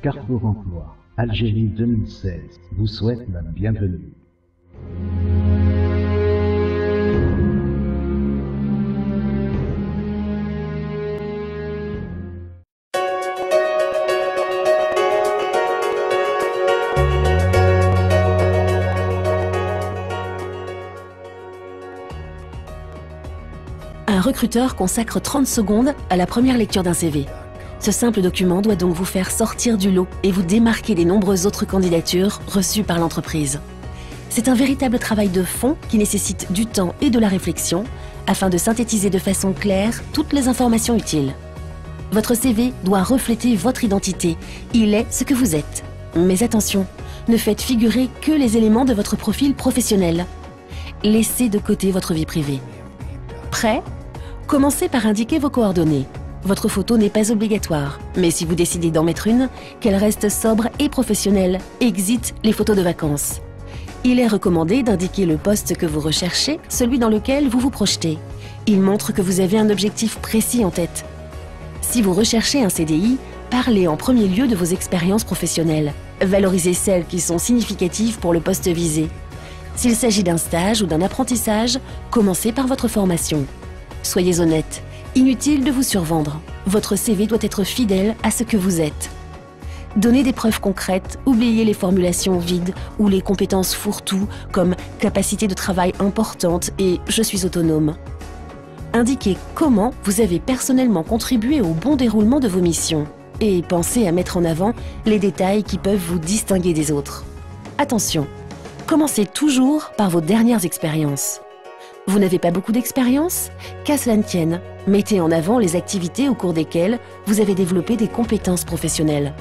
Carrefour Emploi, Algérie 2016, vous souhaite la bienvenue. Un recruteur consacre 30 secondes à la première lecture d'un CV. Ce simple document doit donc vous faire sortir du lot et vous démarquer des nombreuses autres candidatures reçues par l'entreprise. C'est un véritable travail de fond qui nécessite du temps et de la réflexion afin de synthétiser de façon claire toutes les informations utiles. Votre CV doit refléter votre identité. Il est ce que vous êtes. Mais attention, ne faites figurer que les éléments de votre profil professionnel. Laissez de côté votre vie privée. Prêt ? Commencez par indiquer vos coordonnées. Votre photo n'est pas obligatoire, mais si vous décidez d'en mettre une, qu'elle reste sobre et professionnelle. Exit les photos de vacances. Il est recommandé d'indiquer le poste que vous recherchez, celui dans lequel vous vous projetez. Il montre que vous avez un objectif précis en tête. Si vous recherchez un CDI, parlez en premier lieu de vos expériences professionnelles. Valorisez celles qui sont significatives pour le poste visé. S'il s'agit d'un stage ou d'un apprentissage, commencez par votre formation. Soyez honnête, inutile de vous survendre. Votre CV doit être fidèle à ce que vous êtes. Donnez des preuves concrètes, oubliez les formulations vides ou les compétences fourre-tout comme capacité de travail importante et je suis autonome. Indiquez comment vous avez personnellement contribué au bon déroulement de vos missions et pensez à mettre en avant les détails qui peuvent vous distinguer des autres. Attention, commencez toujours par vos dernières expériences. Vous n'avez pas beaucoup d'expérience ? Qu'à cela ne tienne, mettez en avant les activités au cours desquelles vous avez développé des compétences professionnelles.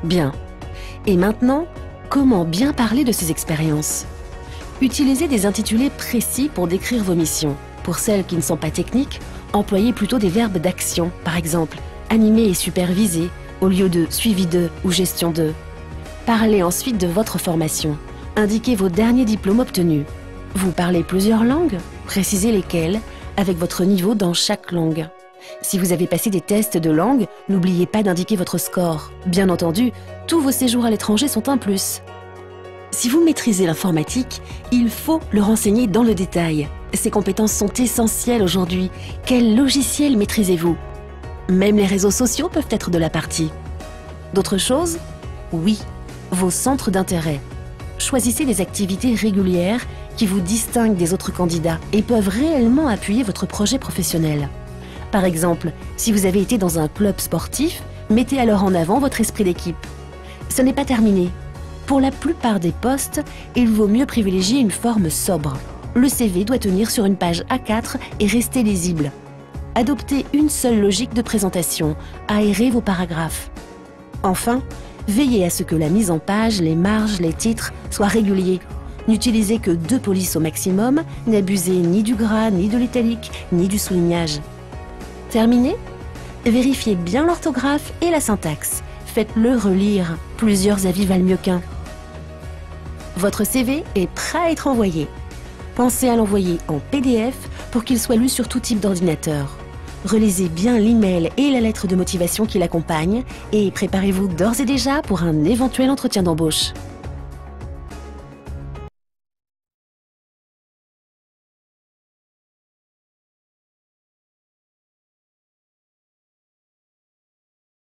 Bien. Et maintenant, comment bien parler de ces expériences ? Utilisez des intitulés précis pour décrire vos missions. Pour celles qui ne sont pas techniques, employez plutôt des verbes d'action, par exemple animer et superviser, au lieu de suivi de ou gestion de. Parlez ensuite de votre formation. Indiquez vos derniers diplômes obtenus. Vous parlez plusieurs langues ? Précisez lesquelles, avec votre niveau dans chaque langue. Si vous avez passé des tests de langue, n'oubliez pas d'indiquer votre score. Bien entendu, tous vos séjours à l'étranger sont un plus. Si vous maîtrisez l'informatique, il faut le renseigner dans le détail. Ces compétences sont essentielles aujourd'hui. Quel logiciel maîtrisez-vous ? Même les réseaux sociaux peuvent être de la partie. D'autres choses ? Oui, vos centres d'intérêt. Choisissez des activités régulières qui vous distinguent des autres candidats et peuvent réellement appuyer votre projet professionnel. Par exemple, si vous avez été dans un club sportif, mettez alors en avant votre esprit d'équipe. Ce n'est pas terminé. Pour la plupart des postes, il vaut mieux privilégier une forme sobre. Le CV doit tenir sur une page A4 et rester lisible. Adoptez une seule logique de présentation, aérez vos paragraphes. Enfin, veillez à ce que la mise en page, les marges, les titres soient réguliers. N'utilisez que 2 polices au maximum, n'abusez ni du gras, ni de l'italique, ni du soulignage. Terminé ? Vérifiez bien l'orthographe et la syntaxe. Faites-le relire. Plusieurs avis valent mieux qu'un. Votre CV est prêt à être envoyé. Pensez à l'envoyer en PDF pour qu'il soit lu sur tout type d'ordinateur. Relisez bien l'email et la lettre de motivation qui l'accompagnent et préparez-vous d'ores et déjà pour un éventuel entretien d'embauche.